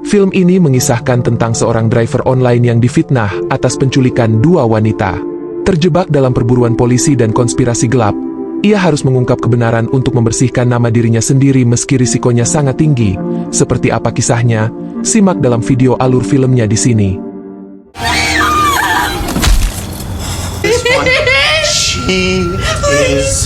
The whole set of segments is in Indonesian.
Film ini mengisahkan tentang seorang driver online yang difitnah atas penculikan dua wanita. Terjebak dalam perburuan polisi dan konspirasi gelap, ia harus mengungkap kebenaran untuk membersihkan nama dirinya sendiri meski risikonya sangat tinggi. Seperti apa kisahnya? Simak dalam video alur filmnya di sini. This one, she is...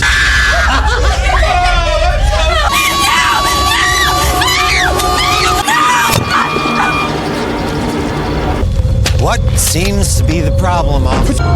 What seems to be the problem, officer?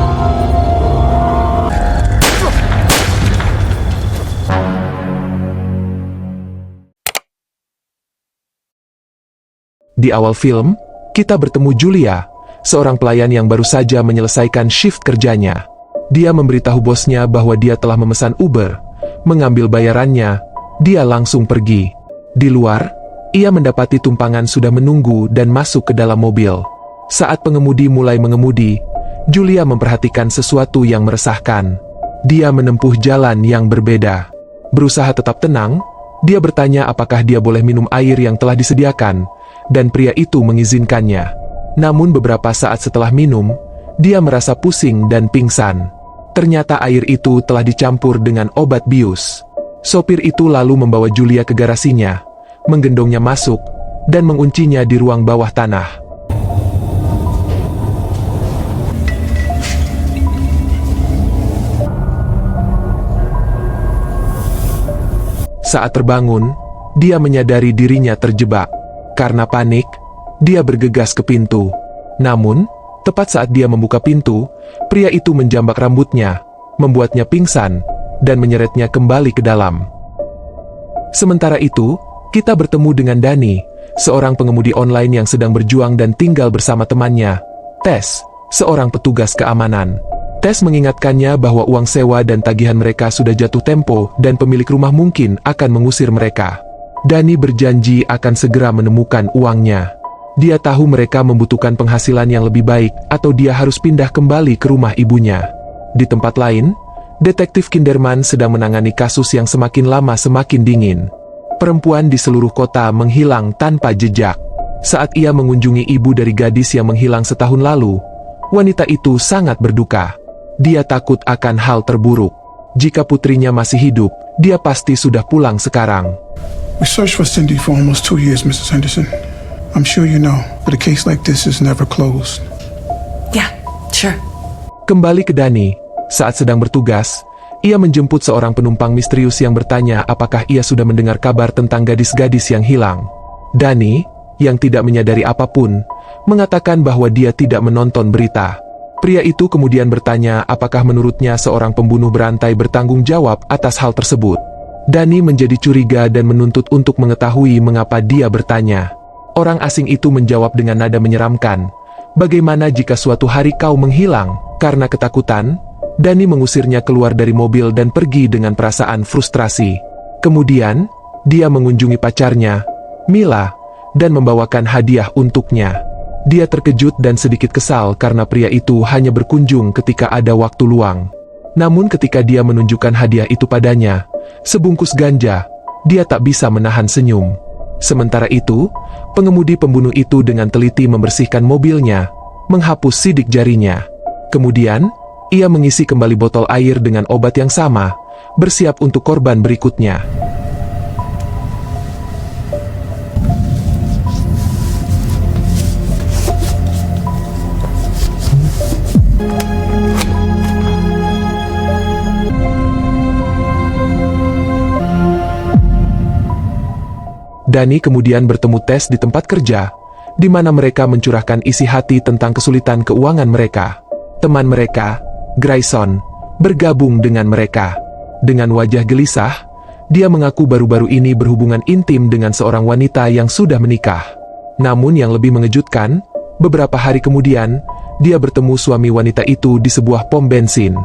Di awal film, kita bertemu Julia, seorang pelayan yang baru saja menyelesaikan shift kerjanya. Dia memberitahu bosnya bahwa dia telah memesan Uber, mengambil bayarannya, dia langsung pergi. Di luar, ia mendapati tumpangan sudah menunggu dan masuk ke dalam mobil. Saat pengemudi mulai mengemudi, Julia memperhatikan sesuatu yang meresahkan. Dia menempuh jalan yang berbeda. Berusaha tetap tenang, dia bertanya apakah dia boleh minum air yang telah disediakan, dan pria itu mengizinkannya. Namun beberapa saat setelah minum, dia merasa pusing dan pingsan. Ternyata air itu telah dicampur dengan obat bius. Sopir itu lalu membawa Julia ke garasinya, menggendongnya masuk, dan menguncinya di ruang bawah tanah. Saat terbangun, dia menyadari dirinya terjebak. Karena panik, dia bergegas ke pintu. Namun, tepat saat dia membuka pintu, pria itu menjambak rambutnya, membuatnya pingsan, dan menyeretnya kembali ke dalam. Sementara itu, kita bertemu dengan Dani, seorang pengemudi online yang sedang berjuang dan tinggal bersama temannya, Tess, seorang petugas keamanan. Tess mengingatkannya bahwa uang sewa dan tagihan mereka sudah jatuh tempo dan pemilik rumah mungkin akan mengusir mereka. Dani berjanji akan segera menemukan uangnya. Dia tahu mereka membutuhkan penghasilan yang lebih baik atau dia harus pindah kembali ke rumah ibunya. Di tempat lain, Detektif Kinderman sedang menangani kasus yang semakin lama semakin dingin. Perempuan di seluruh kota menghilang tanpa jejak. Saat ia mengunjungi ibu dari gadis yang menghilang setahun lalu, wanita itu sangat berduka. Dia takut akan hal terburuk. Jika putrinya masih hidup, dia pasti sudah pulang sekarang. We searched for Cindy for almost 2 years, Mrs. Henderson. I'm sure you know, but a case like this is never closed. Yeah, sure. Kembali ke Dani, saat sedang bertugas, ia menjemput seorang penumpang misterius yang bertanya apakah ia sudah mendengar kabar tentang gadis-gadis yang hilang. Dani, yang tidak menyadari apapun, mengatakan bahwa dia tidak menonton berita. Pria itu kemudian bertanya apakah menurutnya seorang pembunuh berantai bertanggung jawab atas hal tersebut. Dani menjadi curiga dan menuntut untuk mengetahui mengapa dia bertanya. Orang asing itu menjawab dengan nada menyeramkan, "Bagaimana jika suatu hari kau menghilang?" Karena ketakutan, Dani mengusirnya keluar dari mobil dan pergi dengan perasaan frustrasi. Kemudian, dia mengunjungi pacarnya, Mila, dan membawakan hadiah untuknya. Dia terkejut dan sedikit kesal karena pria itu hanya berkunjung ketika ada waktu luang. Namun ketika dia menunjukkan hadiah itu padanya, sebungkus ganja, dia tak bisa menahan senyum. Sementara itu, pengemudi pembunuh itu dengan teliti membersihkan mobilnya, menghapus sidik jarinya. Kemudian, ia mengisi kembali botol air dengan obat yang sama, bersiap untuk korban berikutnya. Dani kemudian bertemu Tess di tempat kerja, di mana mereka mencurahkan isi hati tentang kesulitan keuangan mereka. Teman mereka, Grayson, bergabung dengan mereka. Dengan wajah gelisah, dia mengaku baru-baru ini berhubungan intim dengan seorang wanita yang sudah menikah. Namun yang lebih mengejutkan, beberapa hari kemudian, dia bertemu suami wanita itu di sebuah pom bensin.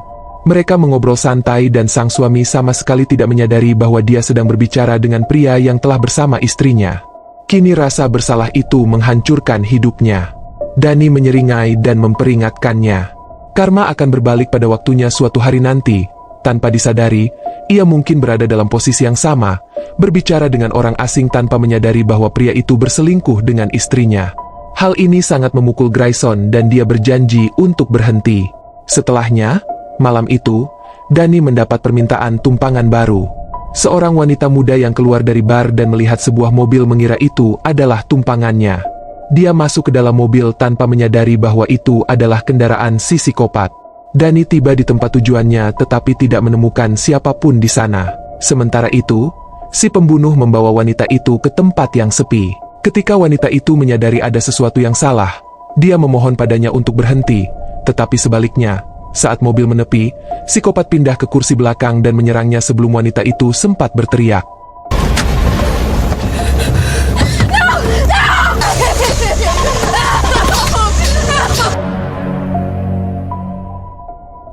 Mereka mengobrol santai dan sang suami sama sekali tidak menyadari bahwa dia sedang berbicara dengan pria yang telah bersama istrinya. Kini rasa bersalah itu menghancurkan hidupnya. Dani menyeringai dan memperingatkannya. Karma akan berbalik pada waktunya suatu hari nanti. Tanpa disadari, Ia mungkin berada dalam posisi yang sama, berbicara dengan orang asing tanpa menyadari bahwa pria itu berselingkuh dengan istrinya. Hal ini sangat memukul Grayson dan dia berjanji untuk berhenti. Setelahnya, malam itu, Danny mendapat permintaan tumpangan baru. Seorang wanita muda yang keluar dari bar dan melihat sebuah mobil mengira itu adalah tumpangannya. Dia masuk ke dalam mobil tanpa menyadari bahwa itu adalah kendaraan si psikopat. Danny tiba di tempat tujuannya tetapi tidak menemukan siapapun di sana. Sementara itu, si pembunuh membawa wanita itu ke tempat yang sepi. Ketika wanita itu menyadari ada sesuatu yang salah, dia memohon padanya untuk berhenti, tetapi sebaliknya, saat mobil menepi, psikopat pindah ke kursi belakang dan menyerangnya sebelum wanita itu sempat berteriak.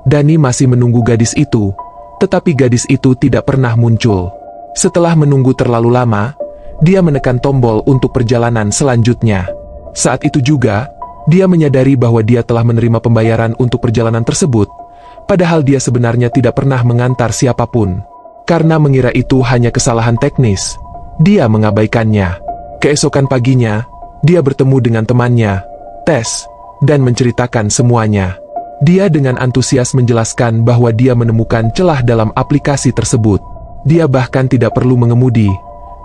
Danny masih menunggu gadis itu, tetapi gadis itu tidak pernah muncul. Setelah menunggu terlalu lama, dia menekan tombol untuk perjalanan selanjutnya. Saat itu juga, dia menyadari bahwa dia telah menerima pembayaran untuk perjalanan tersebut, padahal dia sebenarnya tidak pernah mengantar siapapun. Karena mengira itu hanya kesalahan teknis, dia mengabaikannya. Keesokan paginya, dia bertemu dengan temannya, Tess, dan menceritakan semuanya. Dia dengan antusias menjelaskan bahwa dia menemukan celah dalam aplikasi tersebut. Dia bahkan tidak perlu mengemudi,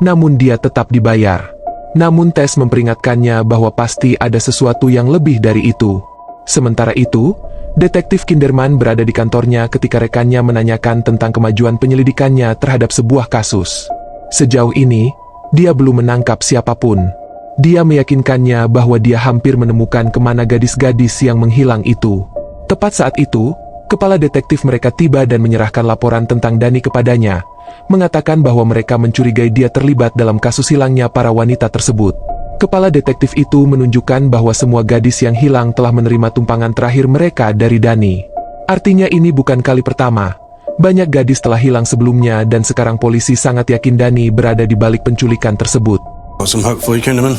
namun dia tetap dibayar. Namun Tess memperingatkannya bahwa pasti ada sesuatu yang lebih dari itu. Sementara itu, Detektif Kinderman berada di kantornya ketika rekannya menanyakan tentang kemajuan penyelidikannya terhadap sebuah kasus. Sejauh ini, dia belum menangkap siapapun. Dia meyakinkannya bahwa dia hampir menemukan kemana gadis-gadis yang menghilang itu. Tepat saat itu, kepala detektif mereka tiba dan menyerahkan laporan tentang Danny kepadanya, mengatakan bahwa mereka mencurigai dia terlibat dalam kasus hilangnya para wanita tersebut. Kepala detektif itu menunjukkan bahwa semua gadis yang hilang telah menerima tumpangan terakhir mereka dari Danny. Artinya ini bukan kali pertama. Banyak gadis telah hilang sebelumnya dan sekarang polisi sangat yakin Danny berada di balik penculikan tersebut. Got some hope for you, Kinderman.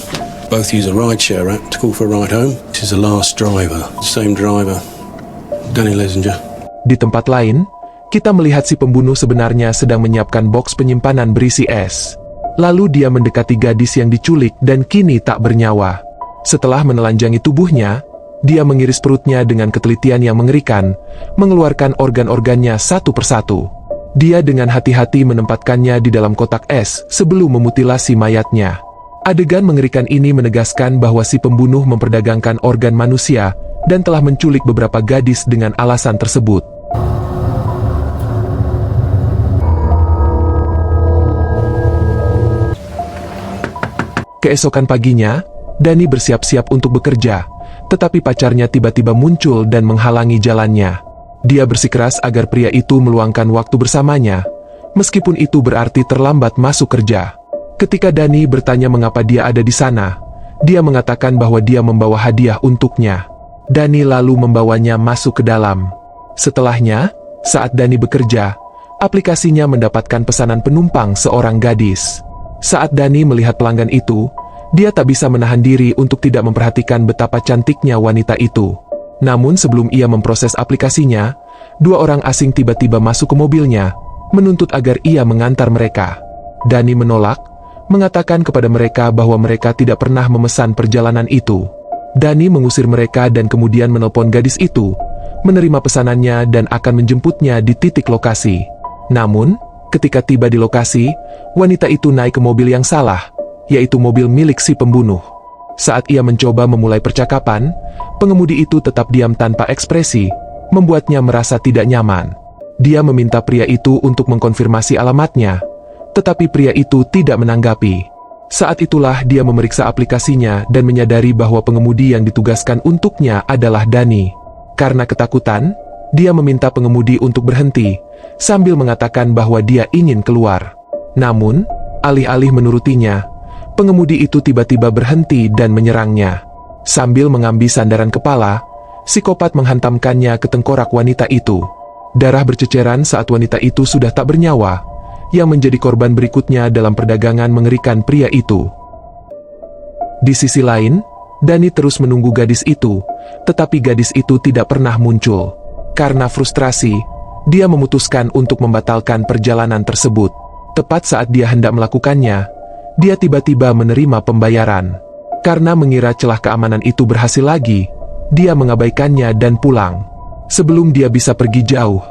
Both use a rideshare app to call for a ride home. This is the last driver. The same driver. Danny Lesinger. Di tempat lain, kita melihat si pembunuh sebenarnya sedang menyiapkan boks penyimpanan berisi es. Lalu dia mendekati gadis yang diculik dan kini tak bernyawa. Setelah menelanjangi tubuhnya, dia mengiris perutnya dengan ketelitian yang mengerikan, mengeluarkan organ-organnya satu persatu. Dia dengan hati-hati menempatkannya di dalam kotak es sebelum memutilasi mayatnya. Adegan mengerikan ini menegaskan bahwa si pembunuh memperdagangkan organ manusia dan telah menculik beberapa gadis dengan alasan tersebut. Keesokan paginya, Danny bersiap-siap untuk bekerja, tetapi pacarnya tiba-tiba muncul dan menghalangi jalannya. Dia bersikeras agar pria itu meluangkan waktu bersamanya, meskipun itu berarti terlambat masuk kerja. Ketika Danny bertanya mengapa dia ada di sana, dia mengatakan bahwa dia membawa hadiah untuknya. Danny lalu membawanya masuk ke dalam. Setelahnya, saat Danny bekerja, aplikasinya mendapatkan pesanan penumpang seorang gadis. Saat Danny melihat pelanggan itu, dia tak bisa menahan diri untuk tidak memperhatikan betapa cantiknya wanita itu. Namun sebelum ia memproses aplikasinya, dua orang asing tiba-tiba masuk ke mobilnya, menuntut agar ia mengantar mereka. Danny menolak, mengatakan kepada mereka bahwa mereka tidak pernah memesan perjalanan itu. Danny mengusir mereka dan kemudian menelpon gadis itu, menerima pesanannya dan akan menjemputnya di titik lokasi. Namun, ketika tiba di lokasi, wanita itu naik ke mobil yang salah, yaitu mobil milik si pembunuh. Saat ia mencoba memulai percakapan, pengemudi itu tetap diam tanpa ekspresi, membuatnya merasa tidak nyaman. Dia meminta pria itu untuk mengkonfirmasi alamatnya, tetapi pria itu tidak menanggapi. Saat itulah dia memeriksa aplikasinya dan menyadari bahwa pengemudi yang ditugaskan untuknya adalah Danny. Karena ketakutan, dia meminta pengemudi untuk berhenti, sambil mengatakan bahwa dia ingin keluar. Namun, alih-alih menurutinya, pengemudi itu tiba-tiba berhenti dan menyerangnya. Sambil mengambil sandaran kepala, psikopat menghantamkannya ke tengkorak wanita itu. Darah berceceran saat wanita itu sudah tak bernyawa, yang menjadi korban berikutnya dalam perdagangan mengerikan pria itu. Di sisi lain, Danny terus menunggu gadis itu, tetapi gadis itu tidak pernah muncul. Karena frustrasi, dia memutuskan untuk membatalkan perjalanan tersebut. Tepat saat dia hendak melakukannya, dia tiba-tiba menerima pembayaran. Karena mengira celah keamanan itu berhasil lagi, dia mengabaikannya dan pulang. Sebelum dia bisa pergi jauh,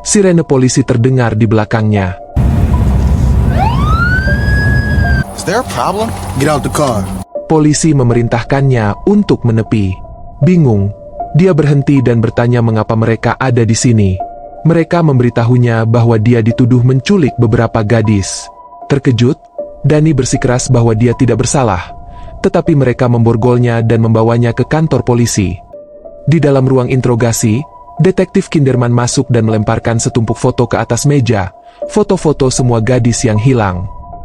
sirene polisi terdengar di belakangnya. Is there a problem? Get out the car. Polisi memerintahkannya untuk menepi. Bingung, dia berhenti dan bertanya mengapa mereka ada di sini. Mereka memberitahunya bahwa dia dituduh menculik beberapa gadis. Terkejut, Dani bersikeras bahwa dia tidak bersalah, tetapi mereka memborgolnya dan membawanya ke kantor polisi. Di dalam ruang interogasi, Detektif Kinderman masuk dan melemparkan setumpuk foto ke atas meja, foto-foto semua gadis yang hilang.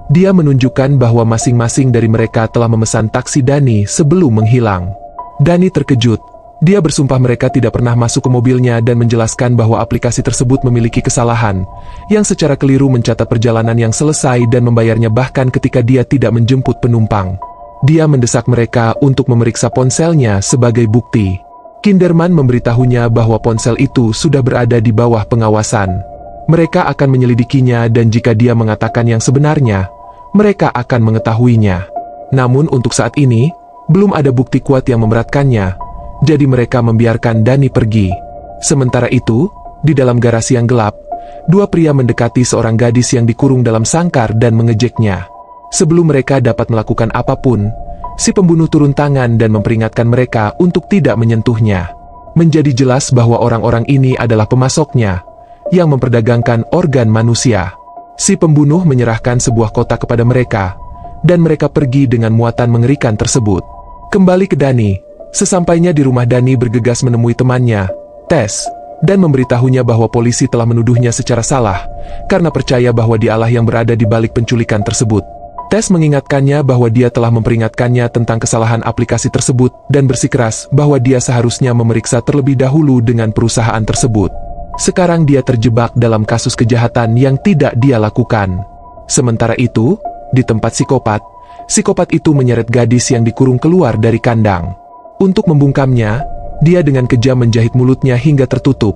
Dia menunjukkan bahwa masing-masing dari mereka telah memesan taksi Dani sebelum menghilang. Dani terkejut. Dia bersumpah mereka tidak pernah masuk ke mobilnya dan menjelaskan bahwa aplikasi tersebut memiliki kesalahan, yang secara keliru mencatat perjalanan yang selesai dan membayarnya bahkan ketika dia tidak menjemput penumpang. Dia mendesak mereka untuk memeriksa ponselnya sebagai bukti. Kinderman memberitahunya bahwa ponsel itu sudah berada di bawah pengawasan. Mereka akan menyelidikinya dan jika dia mengatakan yang sebenarnya, mereka akan mengetahuinya. Namun untuk saat ini, belum ada bukti kuat yang memberatkannya. Jadi mereka membiarkan Dani pergi. Sementara itu, di dalam garasi yang gelap, dua pria mendekati seorang gadis yang dikurung dalam sangkar dan mengejeknya. Sebelum mereka dapat melakukan apapun, si pembunuh turun tangan dan memperingatkan mereka untuk tidak menyentuhnya. Menjadi jelas bahwa orang-orang ini adalah pemasoknya, yang memperdagangkan organ manusia. Si pembunuh menyerahkan sebuah kotak kepada mereka, dan mereka pergi dengan muatan mengerikan tersebut. Kembali ke Dani. Sesampainya di rumah, Dani bergegas menemui temannya, Tess, dan memberitahunya bahwa polisi telah menuduhnya secara salah, karena percaya bahwa dialah yang berada di balik penculikan tersebut. Tess mengingatkannya bahwa dia telah memperingatkannya tentang kesalahan aplikasi tersebut, dan bersikeras bahwa dia seharusnya memeriksa terlebih dahulu dengan perusahaan tersebut. Sekarang dia terjebak dalam kasus kejahatan yang tidak dia lakukan. Sementara itu, di tempat psikopat itu menyeret gadis yang dikurung keluar dari kandang. Untuk membungkamnya, dia dengan kejam menjahit mulutnya hingga tertutup,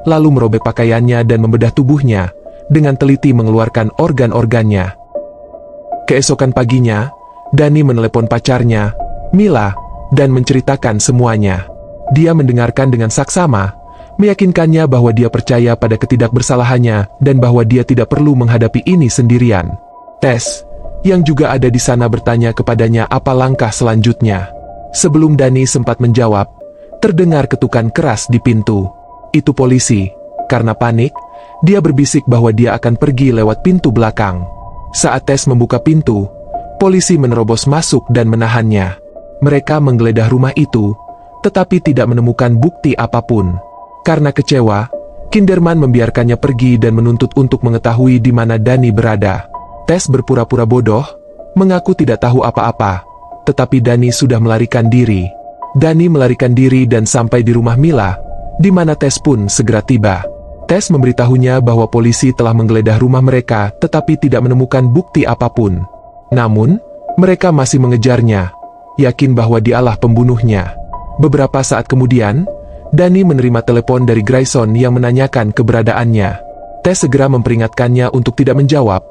lalu merobek pakaiannya dan membedah tubuhnya, dengan teliti mengeluarkan organ-organnya. Keesokan paginya, Dani menelepon pacarnya, Mila, dan menceritakan semuanya. Dia mendengarkan dengan saksama, meyakinkannya bahwa dia percaya pada ketidakbersalahannya dan bahwa dia tidak perlu menghadapi ini sendirian. Tess, yang juga ada di sana, bertanya kepadanya apa langkah selanjutnya. Sebelum Dani sempat menjawab, terdengar ketukan keras di pintu. Itu polisi. Karena panik, dia berbisik bahwa dia akan pergi lewat pintu belakang. Saat Tess membuka pintu, polisi menerobos masuk dan menahannya. Mereka menggeledah rumah itu, tetapi tidak menemukan bukti apapun. Karena kecewa, Kinderman membiarkannya pergi dan menuntut untuk mengetahui di mana Dani berada. Tess berpura-pura bodoh, mengaku tidak tahu apa-apa. Tetapi Dani sudah melarikan diri. Dani melarikan diri dan sampai di rumah Mila, di mana Tess pun segera tiba. Tess memberitahunya bahwa polisi telah menggeledah rumah mereka tetapi tidak menemukan bukti apapun. Namun, mereka masih mengejarnya, yakin bahwa dialah pembunuhnya. Beberapa saat kemudian, Dani menerima telepon dari Grayson yang menanyakan keberadaannya. Tess segera memperingatkannya untuk tidak menjawab,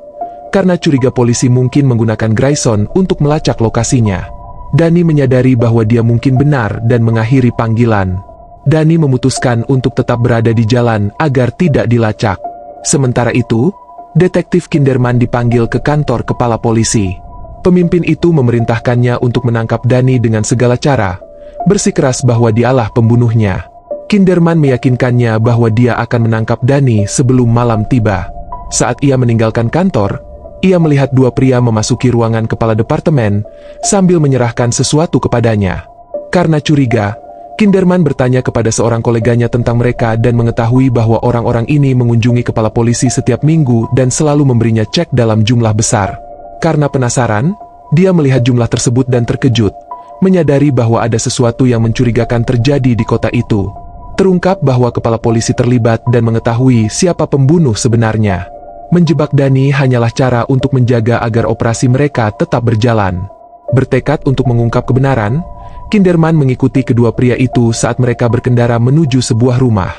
karena curiga polisi mungkin menggunakan Grayson untuk melacak lokasinya. Dani menyadari bahwa dia mungkin benar dan mengakhiri panggilan. Dani memutuskan untuk tetap berada di jalan agar tidak dilacak. Sementara itu, Detektif Kinderman dipanggil ke kantor kepala polisi. Pemimpin itu memerintahkannya untuk menangkap Dani dengan segala cara, bersikeras bahwa dialah pembunuhnya. Kinderman meyakinkannya bahwa dia akan menangkap Dani sebelum malam tiba. Saat ia meninggalkan kantor, ia melihat dua pria memasuki ruangan kepala departemen, sambil menyerahkan sesuatu kepadanya. Karena curiga, Kinderman bertanya kepada seorang koleganya tentang mereka dan mengetahui bahwa orang-orang ini mengunjungi kepala polisi setiap minggu dan selalu memberinya cek dalam jumlah besar. Karena penasaran, dia melihat jumlah tersebut dan terkejut, menyadari bahwa ada sesuatu yang mencurigakan terjadi di kota itu. Terungkap bahwa kepala polisi terlibat dan mengetahui siapa pembunuh sebenarnya. Menjebak Dani hanyalah cara untuk menjaga agar operasi mereka tetap berjalan. Bertekad untuk mengungkap kebenaran, Kinderman mengikuti kedua pria itu saat mereka berkendara menuju sebuah rumah.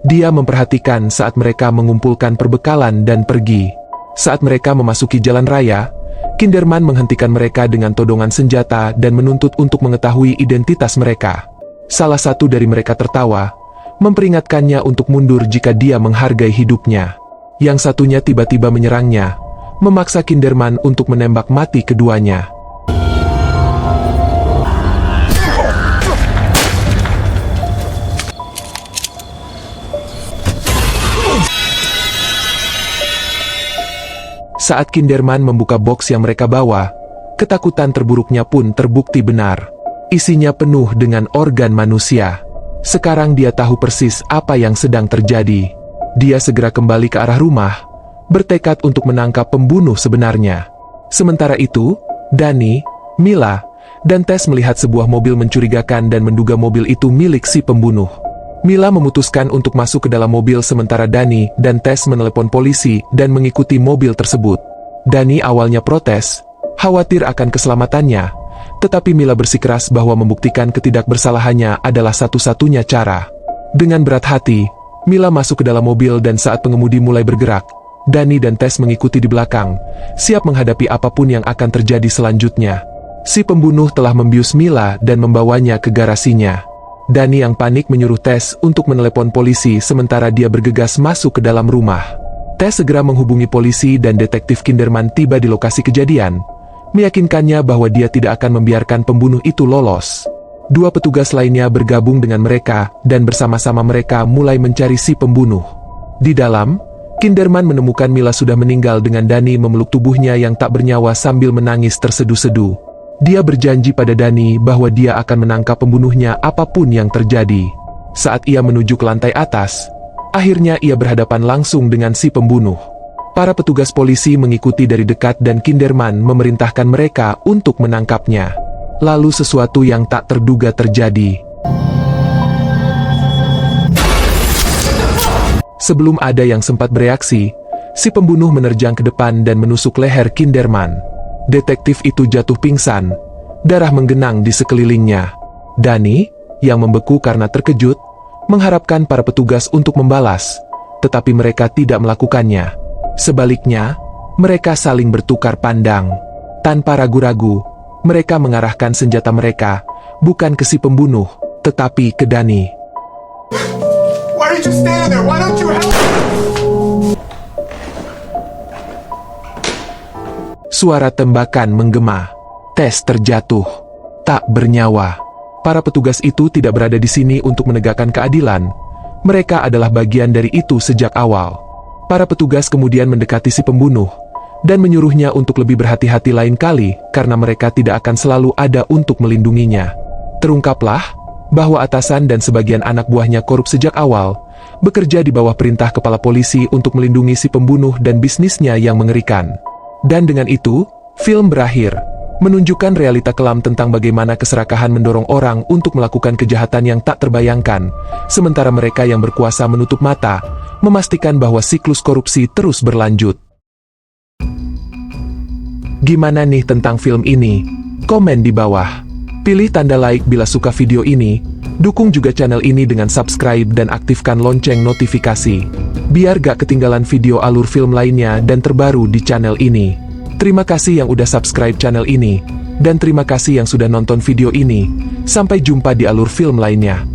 Dia memperhatikan saat mereka mengumpulkan perbekalan dan pergi. Saat mereka memasuki jalan raya, Kinderman menghentikan mereka dengan todongan senjata dan menuntut untuk mengetahui identitas mereka. Salah satu dari mereka tertawa, memperingatkannya untuk mundur jika dia menghargai hidupnya. Yang satunya tiba-tiba menyerangnya, memaksa Kinderman untuk menembak mati keduanya. Saat Kinderman membuka boks yang mereka bawa, ketakutan terburuknya pun terbukti benar. Isinya penuh dengan organ manusia. Sekarang dia tahu persis apa yang sedang terjadi. Dia segera kembali ke arah rumah, bertekad untuk menangkap pembunuh sebenarnya. Sementara itu, Danny, Mila, dan Tess melihat sebuah mobil mencurigakan dan menduga mobil itu milik si pembunuh. Mila memutuskan untuk masuk ke dalam mobil sementara Danny dan Tess menelepon polisi dan mengikuti mobil tersebut. Danny awalnya protes, khawatir akan keselamatannya, tetapi Mila bersikeras bahwa membuktikan ketidakbersalahannya adalah satu-satunya cara. Dengan berat hati, Mila masuk ke dalam mobil dan saat pengemudi mulai bergerak, Danny dan Tess mengikuti di belakang, siap menghadapi apapun yang akan terjadi selanjutnya. Si pembunuh telah membius Mila dan membawanya ke garasinya. Danny yang panik menyuruh Tess untuk menelepon polisi sementara dia bergegas masuk ke dalam rumah. Tess segera menghubungi polisi dan detektif Kinderman tiba di lokasi kejadian, meyakinkannya bahwa dia tidak akan membiarkan pembunuh itu lolos. Dua petugas lainnya bergabung dengan mereka dan bersama-sama mereka mulai mencari si pembunuh. Di dalam, Kinderman menemukan Mila sudah meninggal dengan Danny memeluk tubuhnya yang tak bernyawa sambil menangis terseduh-seduh. Dia berjanji pada Danny bahwa dia akan menangkap pembunuhnya apapun yang terjadi. Saat ia menuju ke lantai atas, akhirnya ia berhadapan langsung dengan si pembunuh. Para petugas polisi mengikuti dari dekat dan Kinderman memerintahkan mereka untuk menangkapnya. Lalu sesuatu yang tak terduga terjadi. Sebelum ada yang sempat bereaksi, si pembunuh menerjang ke depan dan menusuk leher Kinderman. Detektif itu jatuh pingsan, darah menggenang di sekelilingnya. Danny, yang membeku karena terkejut, mengharapkan para petugas untuk membalas, tetapi mereka tidak melakukannya. Sebaliknya, mereka saling bertukar pandang. Tanpa ragu-ragu, mereka mengarahkan senjata mereka, bukan ke si pembunuh, tetapi ke Danny. Why did you stand there? Why don't you help? Suara tembakan menggema. Tess terjatuh, tak bernyawa. Para petugas itu tidak berada di sini untuk menegakkan keadilan. Mereka adalah bagian dari itu sejak awal. Para petugas kemudian mendekati si pembunuh dan menyuruhnya untuk lebih berhati-hati lain kali karena mereka tidak akan selalu ada untuk melindunginya. Terungkaplah bahwa atasan dan sebagian anak buahnya korup sejak awal, bekerja di bawah perintah kepala polisi untuk melindungi si pembunuh dan bisnisnya yang mengerikan. Dan dengan itu, film berakhir, menunjukkan realita kelam tentang bagaimana keserakahan mendorong orang untuk melakukan kejahatan yang tak terbayangkan, sementara mereka yang berkuasa menutup mata, memastikan bahwa siklus korupsi terus berlanjut. Gimana nih tentang film ini? Komen di bawah. Pilih tanda like bila suka video ini, dukung juga channel ini dengan subscribe dan aktifkan lonceng notifikasi, biar gak ketinggalan video alur film lainnya dan terbaru di channel ini. Terima kasih yang udah subscribe channel ini, dan terima kasih yang sudah nonton video ini. Sampai jumpa di alur film lainnya.